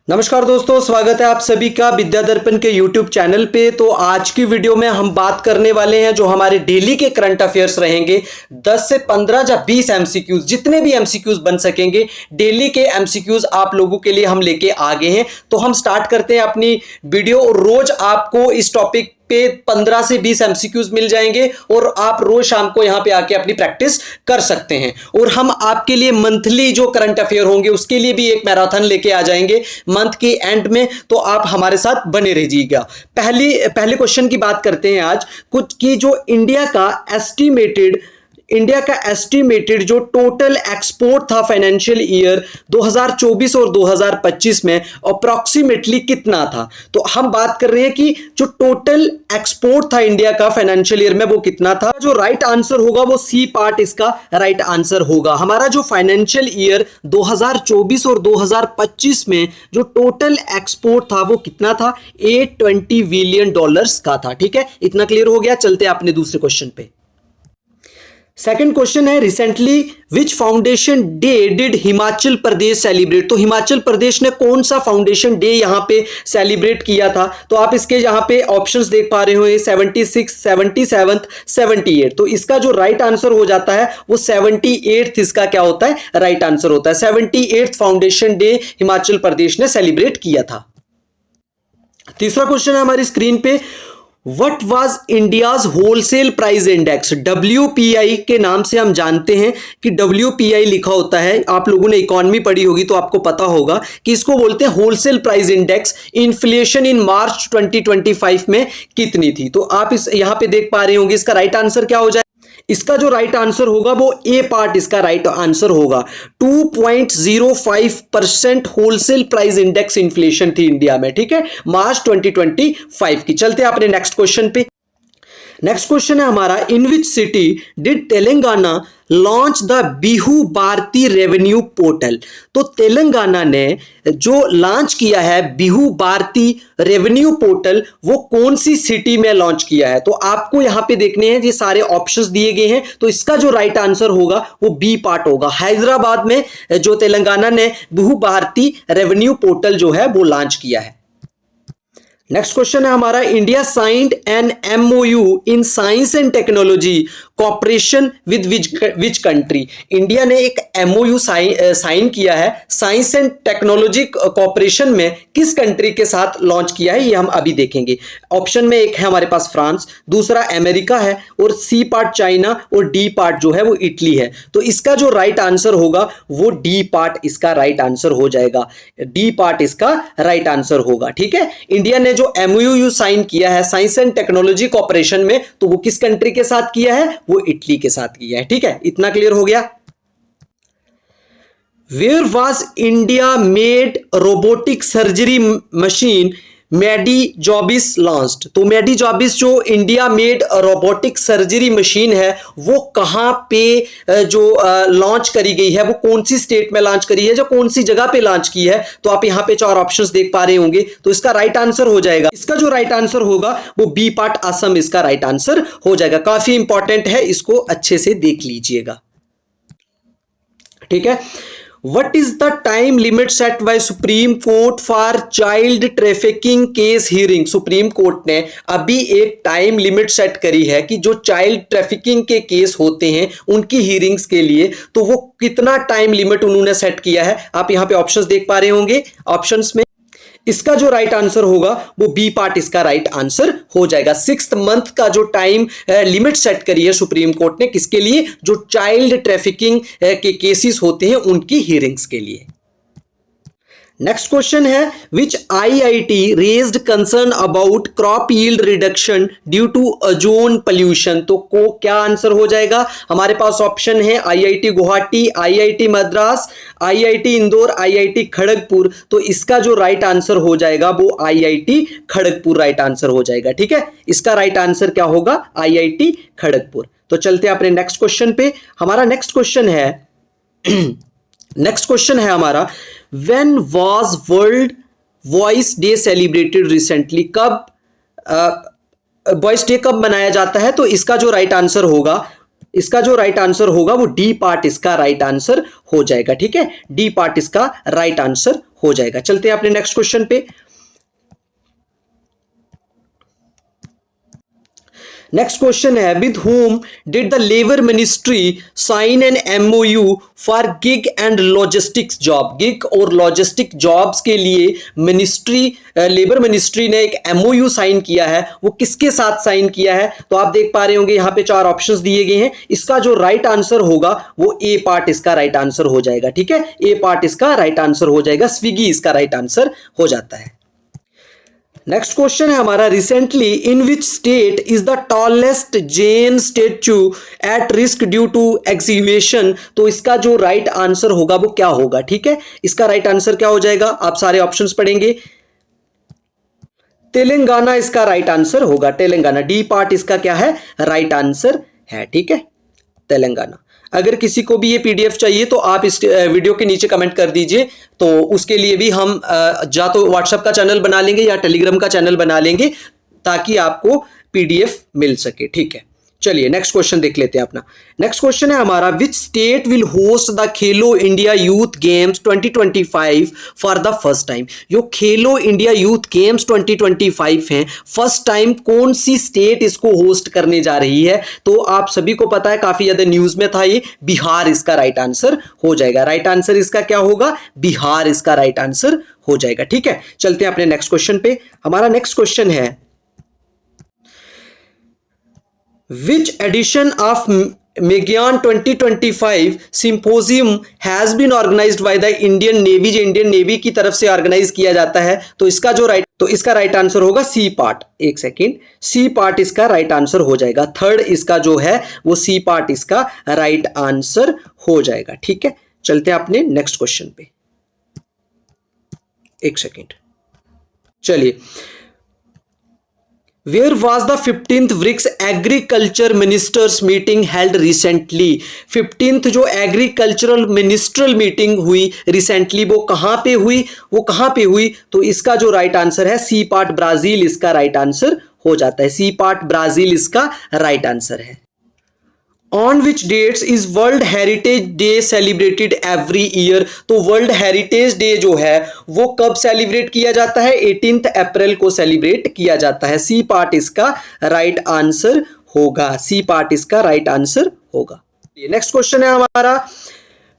नमस्कार दोस्तों, स्वागत है आप सभी का विद्या दर्पण के YouTube चैनल पे। तो आज की वीडियो में हम बात करने वाले हैं जो हमारे डेली के करंट अफेयर्स रहेंगे। 10 से 15 या 20 एमसीक्यूज, जितने भी एमसीक्यूज बन सकेंगे डेली के एमसीक्यूज आप लोगों के लिए हम लेके आ गए हैं। तो हम स्टार्ट करते हैं अपनी वीडियो। रोज आपको इस टॉपिक पे 15 से 20 एमसीक्यूज मिल जाएंगे और आप रोज शाम को यहां पे आके अपनी प्रैक्टिस कर सकते हैं। और हम आपके लिए मंथली जो करंट अफेयर होंगे उसके लिए भी एक मैराथन लेके आ जाएंगे मंथ के एंड में, तो आप हमारे साथ बने रहिएगा। पहले क्वेश्चन की बात करते हैं आज कुछ की जो इंडिया का एस्टिमेटेड जो टोटल एक्सपोर्ट था फाइनेंशियल ईयर 2024 और 2025 में अप्रॉक्सीमेटली कितना था। तो हम बात कर रहे हैं कि जो टोटल एक्सपोर्ट था इंडिया का फाइनेंशियल ईयर में वो कितना था। जो राइट आंसर होगा वो सी पार्ट इसका राइट आंसर होगा। हमारा जो फाइनेंशियल ईयर 2024 और 2025 में जो टोटल एक्सपोर्ट था वो कितना था, $820 बिलियन का था। ठीक है, इतना क्लियर हो गया। चलते हैं अपने दूसरे क्वेश्चन पे। सेकंड क्वेश्चन है, recently which foundation day did Himachal Pradesh celebrate. तो हिमाचल प्रदेश ने कौन सा फाउंडेशन डे यहां पे सेलिब्रेट किया था। तो आप इसके यहां पे ऑप्शंस देख पा रहे हो, 76, 77, 78। तो इसका जो राइट आंसर हो जाता है वो 78 इसका क्या होता है, राइट आंसर होता है। 78 फाउंडेशन डे हिमाचल प्रदेश ने सेलिब्रेट किया था। तीसरा क्वेश्चन है हमारी स्क्रीन पे, What was India's wholesale price index? WPI के नाम से हम जानते हैं कि WPI लिखा होता है। आप लोगों ने इकोनॉमी पढ़ी होगी तो आपको पता होगा कि इसको बोलते हैं wholesale price index. Inflation in March 2025 में कितनी थी। तो आप इस यहां पे देख पा रहे होंगे इसका राइट आंसर क्या हो जाए। इसका जो राइट आंसर होगा वो ए पार्ट इसका राइट आंसर होगा। 2.05% होलसेल प्राइस इंडेक्स इन्फ्लेशन थी इंडिया में, ठीक है, मार्च 2025 की। चलते हैं अपने नेक्स्ट क्वेश्चन पे। नेक्स्ट क्वेश्चन है हमारा, in which city did Telangana launch the Bhu Bharati revenue portal. तो तेलंगाना ने जो लॉन्च किया है बिहू भारती रेवेन्यू पोर्टल वो कौन सी सिटी में लॉन्च किया है। तो आपको यहां पे देखने हैं, ये सारे ऑप्शंस दिए गए हैं। तो इसका जो राइट आंसर होगा वो बी पार्ट होगा। हैदराबाद में जो तेलंगाना ने बिहू भारती रेवेन्यू पोर्टल जो है वो लॉन्च किया है। नेक्स्ट क्वेश्चन है हमारा, India signed an MOU in science and technology cooperation with which country. India ने एक MOU साइन किया है साइंस एंड टेक्नोलॉजी कॉपरेशन में, किस कंट्री के साथ लॉन्च किया है ये हम अभी देखेंगे। ऑप्शन में एक है हमारे पास फ्रांस, दूसरा अमेरिका है और सी पार्ट चाइना और डी पार्ट जो है वो इटली है। तो इसका जो राइट आंसर होगा वो डी पार्ट इसका राइट आंसर हो जाएगा। डी पार्ट इसका राइट आंसर होगा। ठीक है, इंडिया ने जो MOU साइन किया है साइंस एंड टेक्नोलॉजी कॉपरेशन में तो वो किस कंट्री के साथ किया है, वो इटली के साथ किया है। ठीक है, इतना क्लियर हो गया। Where was India made robotic surgery machine मेडी जॉबिस लॉन्च्ड। तो मेडी जॉबिस जो India made robotic surgery machine है वो कहां पे जो लॉन्च करी गई है, वो कौन सी स्टेट में लॉन्च करी है, जो कौन सी जगह पे लॉन्च की है। तो आप यहां पे 4 ऑप्शंस देख पा रहे होंगे। तो इसका राइट आंसर हो जाएगा, इसका जो राइट आंसर होगा वो बी पार्ट असम इसका राइट आंसर हो जाएगा। काफी इंपॉर्टेंट है, इसको अच्छे से देख लीजिएगा। ठीक है, What is the time limit set by Supreme Court for child trafficking case hearing? Supreme court ने अभी एक टाइम लिमिट सेट करी है कि जो चाइल्ड ट्रैफिकिंग के केस होते हैं उनकी हियरिंग्स के लिए, तो वो कितना टाइम लिमिट उन्होंने सेट किया है। आप यहां पे ऑप्शंस देख पा रहे होंगे। ऑप्शंस में इसका जो राइट आंसर होगा वो बी पार्ट इसका राइट आंसर हो जाएगा। 6 मंथ का जो टाइम लिमिट सेट करी है सुप्रीम कोर्ट ने, किसके लिए, जो चाइल्ड ट्रैफिकिंग के केसेस होते हैं उनकी हियरिंग्स के लिए। नेक्स्ट क्वेश्चन है, which IIT raised concern about crop yield reduction due to ozone pollution. तो को क्या आंसर हो जाएगा। हमारे पास ऑप्शन है IIT Guwahati, IIT Madras, IIT Indore, IIT Kharagpur. तो इसका जो राइट आंसर हो जाएगा वो IIT खड़गपुर राइट आंसर हो जाएगा। ठीक है, इसका राइट आंसर क्या होगा, IIT खड़गपुर। तो चलते हैं अपने नेक्स्ट क्वेश्चन पे। हमारा नेक्स्ट क्वेश्चन है हमारा, When was World Voice Day celebrated recently? कब वॉइस डे कब मनाया जाता है। तो इसका जो राइट आंसर होगा इसका जो राइट आंसर होगा वो डी पार्ट इसका राइट आंसर हो जाएगा। ठीक है, डी पार्ट इसका राइट आंसर हो जाएगा। चलते हैं अपने नेक्स्ट क्वेश्चन पे। नेक्स्ट क्वेश्चन है, with whom did the labour ministry sign an MOU for gig and logistics job. Gig और लॉजिस्टिक जॉब्स के लिए लेबर मिनिस्ट्री ने एक एमओयू साइन किया है, वो किसके साथ साइन किया है? तो आप देख पा रहे होंगे यहाँ पे 4 ऑप्शंस दिए गए हैं। इसका जो राइट आंसर होगा वो ए पार्ट इसका राइट आंसर हो जाएगा। ठीक है, ए पार्ट इसका राइट आंसर हो जाएगा, स्विगी इसका राइट आंसर हो जाता है। नेक्स्ट क्वेश्चन है हमारा, recently in which state is the tallest Jain statue at risk due to exhibition. तो इसका जो राइट आंसर होगा वो क्या होगा? ठीक है, इसका राइट आंसर क्या हो जाएगा? आप सारे ऑप्शंस पढ़ेंगे। तेलंगाना इसका राइट आंसर होगा, तेलंगाना। डी पार्ट इसका क्या है? राइट आंसर है। ठीक है, तेलंगाना। अगर किसी को भी ये पीडीएफ चाहिए तो आप इस वीडियो के नीचे कमेंट कर दीजिए, तो उसके लिए भी हम या तो व्हाट्सएप का चैनल बना लेंगे या टेलीग्राम का चैनल बना लेंगे ताकि आपको पीडीएफ मिल सके। ठीक है, चलिए नेक्स्ट क्वेश्चन देख लेते हैं अपना। नेक्स्ट क्वेश्चन है हमारा, which state will host the Khelo India youth games 2025 for the first time. जो खेलो इंडिया यूथ गेम्स 2025 हैं, फर्स्ट टाइम कौन सी स्टेट इसको होस्ट करने जा रही है? तो आप सभी को पता है, काफी ज्यादा न्यूज में था ये, बिहार इसका राइट आंसर हो जाएगा। राइट आंसर इसका क्या होगा? बिहार इसका राइट आंसर हो जाएगा। ठीक है, चलते हैं अपने नेक्स्ट क्वेश्चन पे। हमारा नेक्स्ट क्वेश्चन है, which edition of Megyan 2025 symposium has been organized by the Indian Navy। जो इंडियन नेवी की तरफ से ऑर्गेनाइज किया जाता है, तो इसका राइट आंसर होगा सी पार्ट। एक सेकेंड, सी पार्ट इसका राइट आंसर हो जाएगा। थर्ड इसका जो है वो सी पार्ट इसका राइट आंसर हो जाएगा। ठीक है, चलते हैं अपने नेक्स्ट क्वेश्चन पे। एक सेकेंड, चलिए। Where was the 15th BRICS agriculture ministers meeting held recently. 15th जो एग्रीकल्चरल मिनिस्ट्रल मीटिंग हुई रिसेंटली, वो कहां पे हुई? तो इसका जो राइट आंसर है सी पार्ट, ब्राजील इसका राइट आंसर हो जाता है। सी पार्ट ब्राजील इसका राइट आंसर है। On which dates is world heritage day celebrated every year. तो वर्ल्ड हेरिटेज डे जो है वो कब सेलिब्रेट किया जाता है? 18 अप्रैल को सेलिब्रेट किया जाता है। सी पार्ट इसका राइट आंसर होगा, सी पार्ट इसका राइट आंसर होगा। नेक्स्ट क्वेश्चन है हमारा,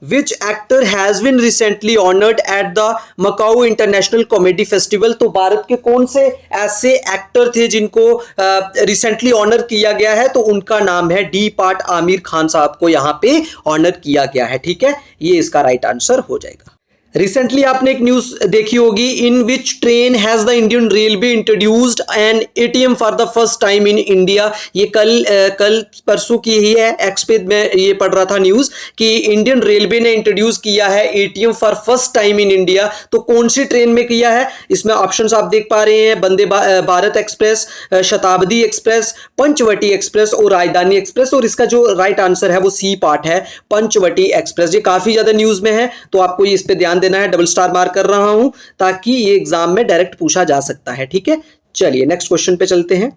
Which actor has been recently honored at the Macau International Comedy Festival। तो भारत के कौन से ऐसे एक्टर थे जिनको रिसेंटली ऑनर किया गया है? तो उनका नाम है डी पार्ट, आमिर खान साहब को यहाँ पे ऑनर किया गया है। ठीक है, ये इसका राइट आंसर हो जाएगा। रिसेंटली आपने एक न्यूज देखी होगी, in which train has the Indian railway introduced an ATM for the first time in India. ये कल परसों की ही है, एक्सपे में ये पढ़ रहा था न्यूज कि इंडियन रेलवे ने इंट्रोड्यूस किया है ATM for first time in India. तो कौन सी ट्रेन में किया है? इसमें ऑप्शंस आप देख पा रहे हैं, वंदे भारत एक्सप्रेस, शताब्दी एक्सप्रेस, पंचवटी एक्सप्रेस और राजधानी एक्सप्रेस। और इसका जो राइट आंसर है वो सी पार्ट है, पंचवटी एक्सप्रेस। ये काफी ज्यादा न्यूज में है, तो आपको इस पे ध्यान देना है। डबल स्टार मार्क कर रहा हूं ताकि ये एग्जाम में डायरेक्ट पूछा जा सकता है। ठीक है, चलिए नेक्स्ट क्वेश्चन पे चलते हैं।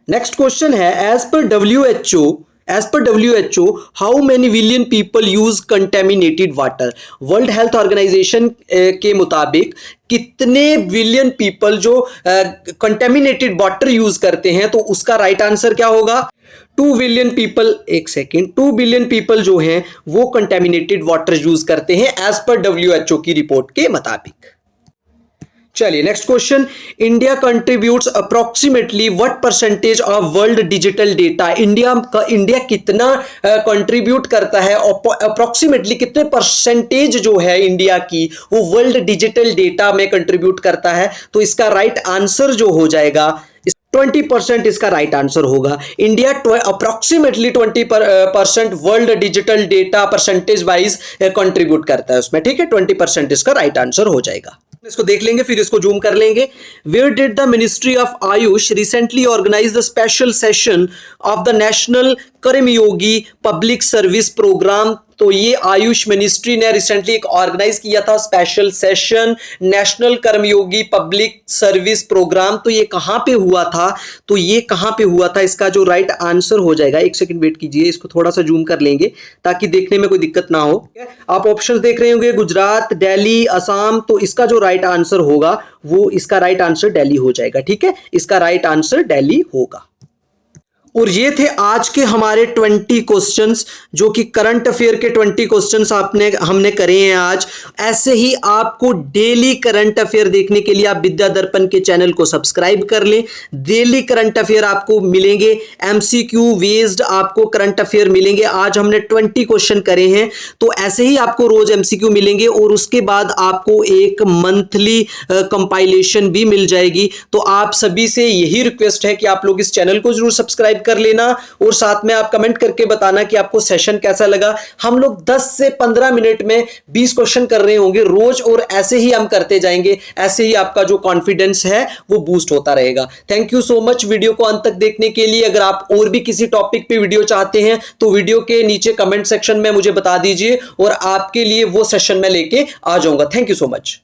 नेक्स्ट क्वेश्चन है, as per WHO how many billion people use contaminated water. World health organisation के मुताबिक कितने बिलियन पीपल जो कंटेमिनेटेड वाटर यूज करते हैं? तो उसका राइट आंसर क्या होगा? 2 बिलियन पीपल। एक सेकेंड, 2 बिलियन पीपल जो हैं वो कंटेमिनेटेड वाटर यूज करते हैं एज पर WHO की रिपोर्ट के मुताबिक। चलिए next question, India contributes approximately what percentage of world digital data. India कितना कंट्रीब्यूट करता है, अप्रोक्सीमेटली कितने परसेंटेज जो है इंडिया की वो वर्ल्ड डिजिटल डेटा में कंट्रीब्यूट करता है? तो इसका राइट आंसर जो हो जाएगा 20% इसका राइट आंसर होगा। India approximately 20% world digital data percentage wise contribute करता है उसमें। ठीक है, 20% इसका राइट आंसर हो जाएगा। इसको देख लेंगे, फिर इसको जूम कर लेंगे। Where did the ministry of AYUSH recently organise the special session of the national Karmayogi public service programme. तो ये आयुष मिनिस्ट्री ने रिसेंटली एक ऑर्गेनाइज किया था special session, national Karmayogi public service programme. तो ये कहां पे हुआ था, तो ये कहां पे हुआ था, इसका जो राइट आंसर हो जाएगा, एक सेकंड वेट कीजिए, इसको थोड़ा सा जूम कर लेंगे ताकि देखने में कोई दिक्कत ना हो। आप ऑप्शन देख रहे होंगे गुजरात, दिल्ली, असम। तो इसका जो राइट आंसर होगा वो इसका राइट आंसर दिल्ली हो जाएगा। ठीक है, इसका राइट आंसर दिल्ली होगा। और ये थे आज के हमारे 20 क्वेश्चंस, जो कि करंट अफेयर के 20 क्वेश्चंस हमने करे हैं आज। ऐसे ही आपको डेली करंट अफेयर देखने के लिए आप विद्या दर्पण के चैनल को सब्सक्राइब कर लें। डेली करंट अफेयर आपको मिलेंगे, एमसीक्यू बेस्ड आपको करंट अफेयर मिलेंगे। आज हमने 20 क्वेश्चन करे हैं, तो ऐसे ही आपको रोज एमसीक्यू मिलेंगे और उसके बाद आपको एक मंथली कंपाइलेशन भी मिल जाएगी। तो आप सभी से यही रिक्वेस्ट है कि आप लोग इस चैनल को जरूर सब्सक्राइब कर लेना और साथ में आप कमेंट करके बताना कि आपको सेशन कैसा लगा। हम लोग 10 से 15 मिनट में 20 क्वेश्चन कर रहे होंगे रोज, और ऐसे ही हम करते जाएंगे। ऐसे ही आपका जो कॉन्फिडेंस है वो बूस्ट होता रहेगा। Thank you so much video को अंत तक देखने के लिए। अगर आप और भी किसी टॉपिक पे वीडियो चाहते हैं तो वीडियो के नीचे कमेंट सेक्शन में मुझे बता दीजिए और आपके लिए वो सेशन में लेके आ जाऊंगा। Thank you so much.